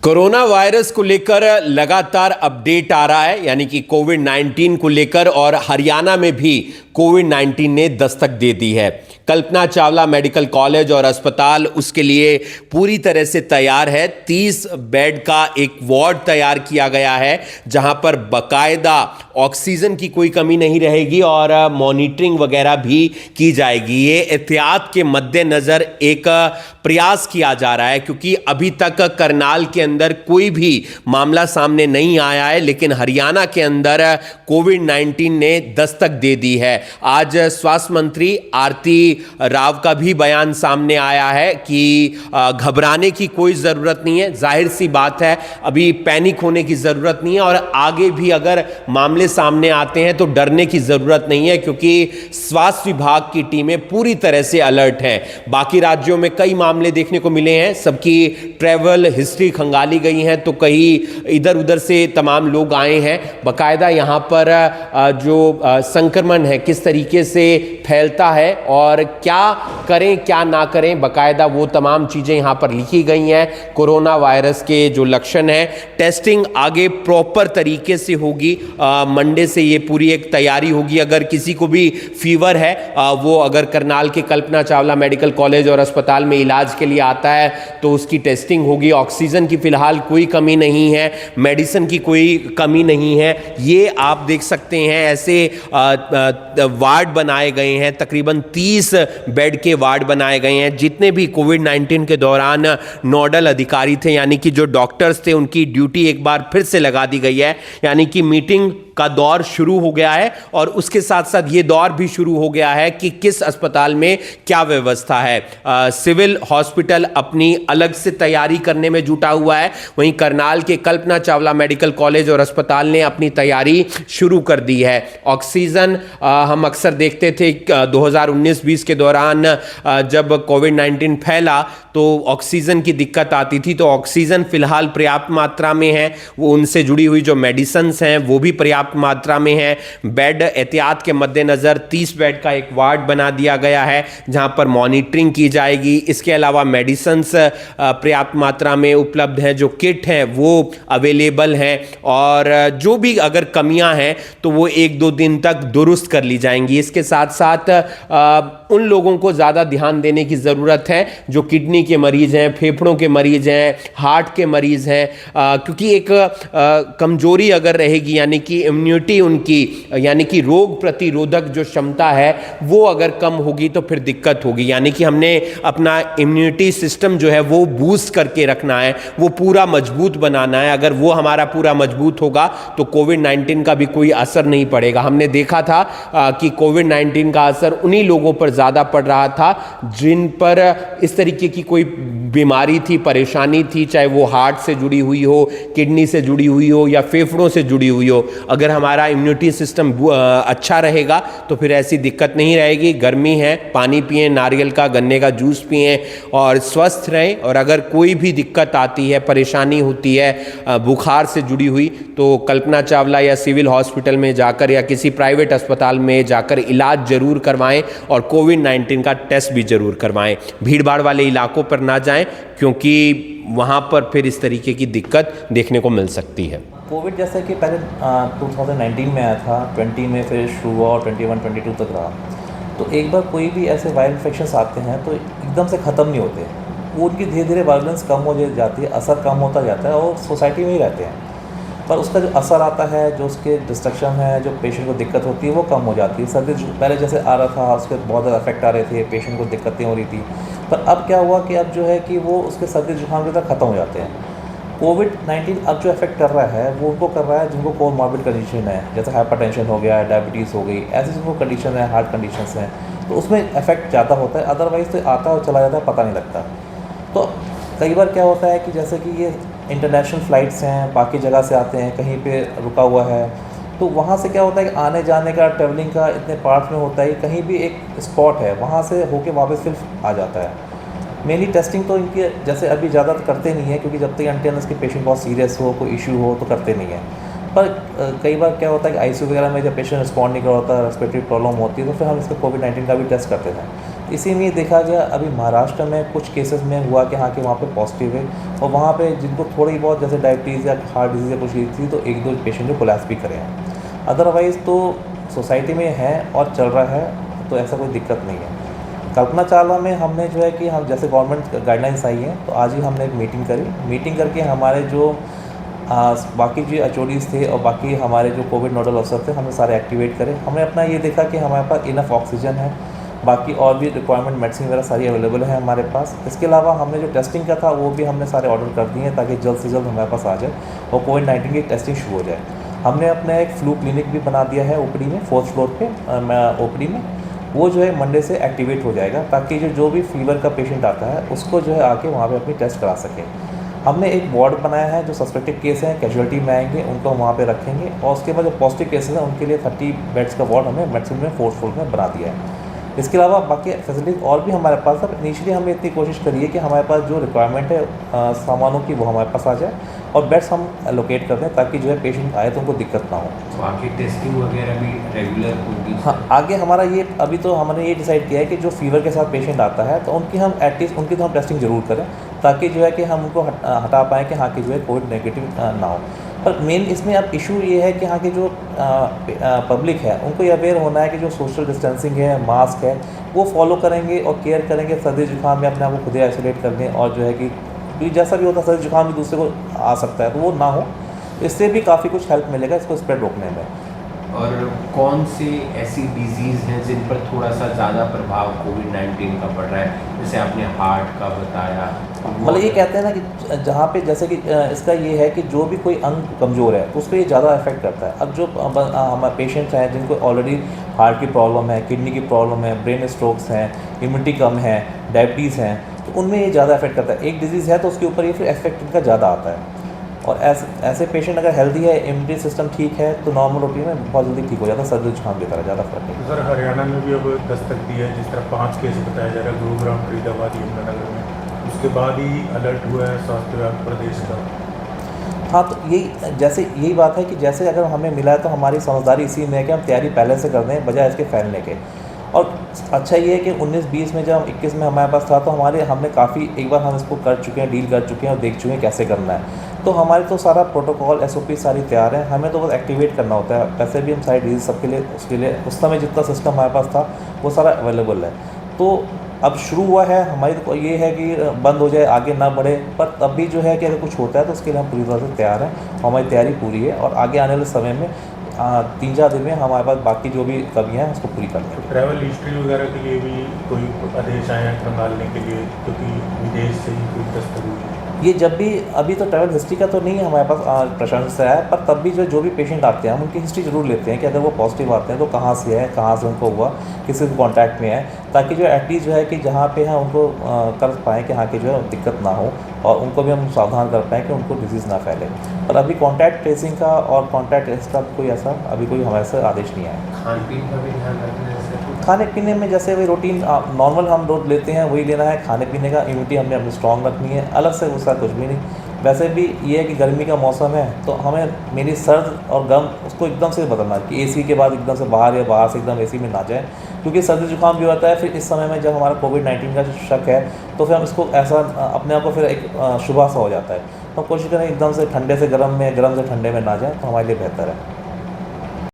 Corona virus को लेकर लगातार अपडेट आ रहा है, यानी कि कोविड-19 को लेकर, और हरियाणा में भी कोविड-19 ने दस्तक दे दी है। कल्पना चावला मेडिकल कॉलेज और अस्पताल उसके लिए पूरी तरह से तैयार है। 30 बेड का एक वार्ड तैयार किया गया है, जहां पर बाकायदा ऑक्सीजन की कोई कमी नहीं रहेगी और मॉनिटरिंग वगैरह भी की जाएगी। ये एहतियात के मद्देनज़र एक प्रयास किया जा रहा है, क्योंकि अभी तक करनाल के अंदर कोई भी मामला सामने नहीं आया है, लेकिन हरियाणा के अंदर कोविड-19 ने दस्तक दे दी है। आज स्वास्थ्य मंत्री आरती राव का भी बयान सामने आया है कि घबराने की कोई ज़रूरत नहीं है। जाहिर सी बात है, अभी पैनिक होने की ज़रूरत नहीं है, और आगे भी अगर मामले सामने आते हैं तो डरने की ज़रूरत नहीं है, क्योंकि स्वास्थ्य विभाग की टीमें पूरी तरह से अलर्ट हैं। बाकी राज्यों में कई मामले देखने को मिले हैं, सबकी ट्रैवल हिस्ट्री खंगाली गई हैं, तो कहीं इधर उधर से तमाम लोग आए हैं। बाकायदा यहाँ पर जो संक्रमण है किस तरीके से फैलता है और क्या करें क्या ना करें, बाकायदा वो तमाम चीज़ें यहाँ पर लिखी गई हैं। कोरोना वायरस के जो लक्षण हैं, टेस्टिंग आगे प्रॉपर तरीके से होगी। मंडे से ये पूरी एक तैयारी होगी। अगर किसी को भी फीवर है, वो अगर करनाल के कल्पना चावला मेडिकल कॉलेज और अस्पताल में इलाज के लिए आता है तो उसकी टेस्टिंग होगी। ऑक्सीजन की फिलहाल कोई कमी नहीं है, मेडिसिन की कोई कमी नहीं है। ये आप देख सकते हैं, ऐसे वार्ड बनाए गए हैं, तकरीबन 30 बेड के वार्ड बनाए गए हैं। जितने भी कोविड-19 के दौरान नोडल अधिकारी थे, यानी कि जो डॉक्टर्स थे, उनकी ड्यूटी एक बार फिर से लगा दी गई है। यानी कि मीटिंग का दौर शुरू हो गया है, और उसके साथ साथ ये दौर भी शुरू हो गया है कि किस अस्पताल में क्या व्यवस्था है। सिविल हॉस्पिटल अपनी अलग से तैयारी करने में जुटा हुआ है, वहीं करनाल के कल्पना चावला मेडिकल कॉलेज और अस्पताल ने अपनी तैयारी शुरू कर दी है। ऑक्सीजन हम अक्सर देखते थे 2019-20 के दौरान, जब कोविड-19 फैला तो ऑक्सीजन की दिक्कत आती थी, तो ऑक्सीजन फिलहाल पर्याप्त मात्रा में है। वो उनसे जुड़ी हुई जो मेडिसिन्स हैं वो भी पर्याप्त मात्रा में है। बेड एहतियात के मद्देनज़र 30 बेड का एक वार्ड बना दिया गया है, जहां पर मॉनिटरिंग की जाएगी। इसके अलावा मेडिसिन्स पर्याप्त मात्रा में उपलब्ध हैं, जो किट हैं वो अवेलेबल हैं, और जो भी अगर कमियां हैं तो वो 1-2 दिन तक दुरुस्त कर ली जाएंगी। इसके साथ साथ उन लोगों को ज़्यादा ध्यान देने की ज़रूरत है जो किडनी के मरीज़ हैं, फेफड़ों के मरीज़ हैं, हार्ट के मरीज़ हैं, क्योंकि एक कमजोरी अगर रहेगी, यानी कि इम्यूनिटी उनकी, यानी कि रोग प्रतिरोधक जो क्षमता है वो अगर कम होगी तो फिर दिक्कत होगी। यानी कि हमने अपना इम्यूनिटी सिस्टम जो है वो बूस्ट करके रखना है, वो पूरा मजबूत बनाना है। अगर वो हमारा पूरा मजबूत होगा तो कोविड-19 का भी कोई असर नहीं पड़ेगा। हमने देखा था कि कोविड-19 का असर उन्हीं लोगों पर ज़्यादा पड़ रहा था जिन पर इस तरीके की कोई बीमारी थी, परेशानी थी, चाहे वो हार्ट से जुड़ी हुई हो, किडनी से जुड़ी हुई हो या फेफड़ों से जुड़ी हुई हो। अगर हमारा इम्यूनिटी सिस्टम अच्छा रहेगा तो फिर ऐसी दिक्कत नहीं रहेगी। गर्मी है, पानी पिएं, नारियल का, गन्ने का जूस पिएं और स्वस्थ रहें। और अगर कोई भी दिक्कत आती है, परेशानी होती है बुखार से जुड़ी हुई, तो कल्पना चावला या सिविल हॉस्पिटल में जाकर या किसी प्राइवेट अस्पताल में जाकर इलाज जरूर करवाएं और कोविड-19 का टेस्ट भी जरूर करवाएं। भीड़ भाड़ वाले इलाकों पर ना जाएं, क्योंकि वहां पर फिर इस तरीके की दिक्कत देखने को मिल सकती है। कोविड जैसे कि पहले 2019 में आया था, 20 में फिर शुरू हुआ और 21-22 तक रहा। तो एक बार कोई भी ऐसे वायरल इन्फेक्शंस आते हैं तो एकदम से ख़त्म नहीं होते, वो उनकी धीरे धीरे वायलेंस कम हो जाती है, असर कम होता जाता है और सोसाइटी में ही रहते हैं। पर उसका जो असर आता है, जो उसके डिस्ट्रक्शन है, जो पेशेंट को दिक्कत होती है वो कम हो जाती है। सर्दी पहले जैसे आ रहा था उसके बहुत ज़्यादा इफेक्ट आ रहे थे, पेशेंट को दिक्कतें हो रही थी, पर अब क्या हुआ कि अब जो है कि वो उसके सर्दी जुकाम के तक ख़त्म हो जाते हैं। कोविड-19 अब जो इफेक्ट कर रहा है वो उनको कर रहा है जिनको कोमॉर्बिड कंडीशन है, जैसे हाइपरटेंशन हो गया है, डायबिटीज़ हो गई, ऐसी जिनको कंडीशन है, हार्ट कंडीशंस हैं, तो उसमें इफेक्ट ज़्यादा होता है। अदरवाइज़ तो आता है और चला जाता है, पता नहीं लगता। तो कई बार क्या होता है कि जैसे कि ये इंटरनेशनल फ़्लाइट्स हैं, बाकी जगह से आते हैं, कहीं पे रुका हुआ है, तो वहाँ से क्या होता है कि आने जाने का, ट्रैवलिंग का इतने पार्ट्स में होता है, कहीं भी एक स्पॉट है वहाँ से होके वापस फिर आ जाता है। मेनली टेस्टिंग तो इनकी जैसे अभी ज़्यादा करते नहीं है, क्योंकि जब तक अनटिल के पेशेंट बहुत सीरियस हो, कोई इशू हो तो करते नहीं है। पर कई बार क्या होता है कि आईसीयू वगैरह में जब पेशेंट रिस्पॉन्ड नहीं कर होता, रेस्पिरेटरी प्रॉब्लम होती है, तो फिर हम इसका कोविड-19 का भी टेस्ट करते हैं। इसी में देखा गया अभी महाराष्ट्र में कुछ केसेस में हुआ कि हाँ कि वहाँ पे पॉजिटिव है, और वहाँ पे जिनको थोड़ी बहुत जैसे डायबिटीज़ या हार्ट डिजीज़ या कुछ थी तो एक दो पेशेंट जो कोलैप्स भी करे हैं। अदरवाइज़ तो सोसाइटी में है और चल रहा है, तो ऐसा कोई दिक्कत नहीं है। कल्पना चावला में हमने जो है कि हम जैसे गवर्नमेंट गाइडलाइंस आई हैं तो आज ही हमने एक मीटिंग करी। मीटिंग करके हमारे जो बाकी जो एचओडीज़ थे और बाकी हमारे जो कोविड नोडल अफसर थे हमने सारे एक्टिवेट करे। हमने अपना ये देखा कि हमारे पास इनफ ऑक्सीजन है, बाकी और भी रिक्वायरमेंट मेडिसिन वगैरह सारी अवेलेबल है हमारे पास। इसके अलावा हमने जो टेस्टिंग का था वो भी हमने सारे ऑर्डर कर दिए हैं ताकि जल्द से जल्द हमारे पास आ जाए और कोविड-19 की टेस्टिंग शुरू हो जाए। हमने अपना एक फ्लू क्लिनिक भी बना दिया है ओपीडी में, 4th फ्लोर पे ओपीडी में। वो जो है मंडे से एक्टिवेट हो जाएगा ताकि जो भी फीवर का पेशेंट आता है उसको जो है आके वहाँ पे अपनी टेस्ट करा सके। हमने एक वार्ड बनाया है, जो सस्पेक्टेड केस हैं कैजुअलिटी में आएंगे उनको हम वहाँ पे रखेंगे, और उसके बाद जो पॉजिटिव केसेस हैं उनके लिए 30 बेड्स का वार्ड हमने मेडिसिन में 4th फ्लोर में बना दिया है। इसके अलावा बाकी फैसिलिटीज़ और भी हमारे पास है। इनिशियली हमने इतनी कोशिश करी है कि हमारे पास जो रिक्वायरमेंट है सामानों की वो हमारे पास आ जाए और बेड्स हम एलोकेट कर दें ताकि जो है पेशेंट आए तो उनको दिक्कत ना हो। तो आगे टेस्टिंग वगैरह भी रेगुलर होगी? हाँ, आगे हमारा ये अभी तो हमने ये डिसाइड किया है कि जो फीवर के साथ पेशेंट आता है तो उनकी हम एटलीस्ट उनकी तो हम टेस्टिंग ज़रूर करें ताकि जो है कि हम उनको हटा पाएँ कि हाँ कि जो है कोविड नेगेटिव ना हो। पर मेन इसमें अब इशू ये है कि हाँ कि जो पब्लिक है उनको ये अवेयर होना है कि जो सोशल डिस्टेंसिंग है, मास्क है, वो फॉलो करेंगे और केयर करेंगे। सर्दी जुकाम में अपने आप को खुद ही आइसोलेट कर दें, और जो है कि जैसा भी होता है सर्दी जुकाम भी दूसरे को आ सकता है तो वो ना हो। इससे भी काफ़ी कुछ हेल्प मिलेगा इसको स्प्रेड रोकने में। और कौन सी ऐसी डिजीज़ हैं जिन पर थोड़ा सा ज़्यादा प्रभाव कोविड-19 का पड़ रहा है? जैसे आपने हार्ट का बताया, मतलब ये कहते हैं ना कि जहाँ पे जैसे कि इसका ये है कि जो भी कोई अंग कमज़ोर है तो उसको ये ज़्यादा इफेक्ट करता है। अब जो हमारे पेशेंट्स हैं जिनको ऑलरेडी हार्ट की प्रॉब्लम है, किडनी की प्रॉब्लम है, ब्रेन स्ट्रोक्स हैं, इम्यूनिटी कम है, डायबिटीज़ हैं, तो उनमें ये ज़्यादा इफेक्ट करता है। एक डिजीज़ है तो उसके ऊपर ये फिर इफेक्ट इनका ज़्यादा आता है। और ऐसे पेशेंट अगर हेल्दी है, इम्यूनिटी सिस्टम ठीक है तो नॉर्मल रूटीन में बहुत जल्दी ठीक हो जाता है, सर्दी जुकाम की तरह ज़्यादा फर्क नहीं। सर हरियाणा में भी अब दस्तक दी है, जिस तरह 5 केस बताया जा रहा है गुरुग्राम, फरीदाबाद, यमुनानगर में, उसके बाद ही अलर्ट हुआ है स्वास्थ्य विभाग प्रदेश का। हाँ, तो यही बात है कि जैसे अगर हमें मिला है तो हमारी समझदारी इसी में है कि हम तैयारी पहले से कर दें बजाय इसके फैलने के। और अच्छा ये है कि 19-20 में जब 21 में हमारे पास था तो हमने काफ़ी एक बार हम इसको कर चुके हैं, डील कर चुके हैं और देख चुके हैं कैसे करना है। तो हमारे तो सारा प्रोटोकॉल SOP सारी तैयार है, हमें तो बस एक्टिवेट करना होता है। वैसे भी हम सारी डील सबके लिए उसके लिए उस समय जितना सिस्टम हमारे पास था वो सारा अवेलेबल है। तो अब शुरू हुआ है, हमारी तो ये है कि बंद हो जाए, आगे ना बढ़े, पर तब भी जो है कि अगर कुछ होता है तो उसके लिए हम पूरी तरह से तैयार हैं, हमारी तैयारी पूरी है और आगे आने वाले समय में 3-4 दिन में हमारे पास बाकी जो भी कमियाँ हैं उसको पूरी कर देंगे। ट्रैवल हिस्ट्री वगैरह के लिए भी कोई आदेश आए हैं खंगालने के लिए, क्योंकि विदेश से ही कोई दस्तक हुई है? ये जब भी अभी तो ट्रैवल हिस्ट्री का तो नहीं है हमारे पास प्रशासन से आया, पर तब भी जो भी पेशेंट आते हैं हम उनकी हिस्ट्री ज़रूर लेते हैं कि अगर वो पॉजिटिव आते हैं तो कहाँ से है, कहाँ से उनको हुआ, किसी के कॉन्टैक्ट में है, ताकि जो एटलीस्ट जो है कि जहाँ पे है उनको कर पाएँ कि हाँ कि जो है दिक्कत ना हो और उनको भी हम सावधान कर पाएँ कि उनको डिजीज़ ना फैले। पर अभी कॉन्टैक्ट ट्रेसिंग का और कॉन्टैक्ट ट्रेस का कोई ऐसा अभी कोई हमारे से आदेश नहीं आया। खान पीन का भी ध्यान रखना है सर? खाने पीने में जैसे वही रूटीन नॉर्मल हम रोज लेते हैं वही लेना है। खाने पीने का इम्यूनिटी हमने अपनी स्ट्रॉन्ग रखनी है, अलग से उसका कुछ भी नहीं। वैसे भी ये है कि गर्मी का मौसम है तो हमें मेरी सर्द और गर्म उसको एकदम से बदलना है कि AC के बाद एकदम से बाहर या बाहर से एकदम AC में ना जाए, क्योंकि सर्दी जुकाम भी होता है। फिर इस समय में जब हमारा कोविड-19 का शक है तो फिर हम इसको ऐसा अपने आप को फिर एक शुबह सा हो जाता है। तो कोशिश करें एकदम से ठंडे से गर्म में, गर्म से ठंडे में ना जाए तो हमारे लिए बेहतर है।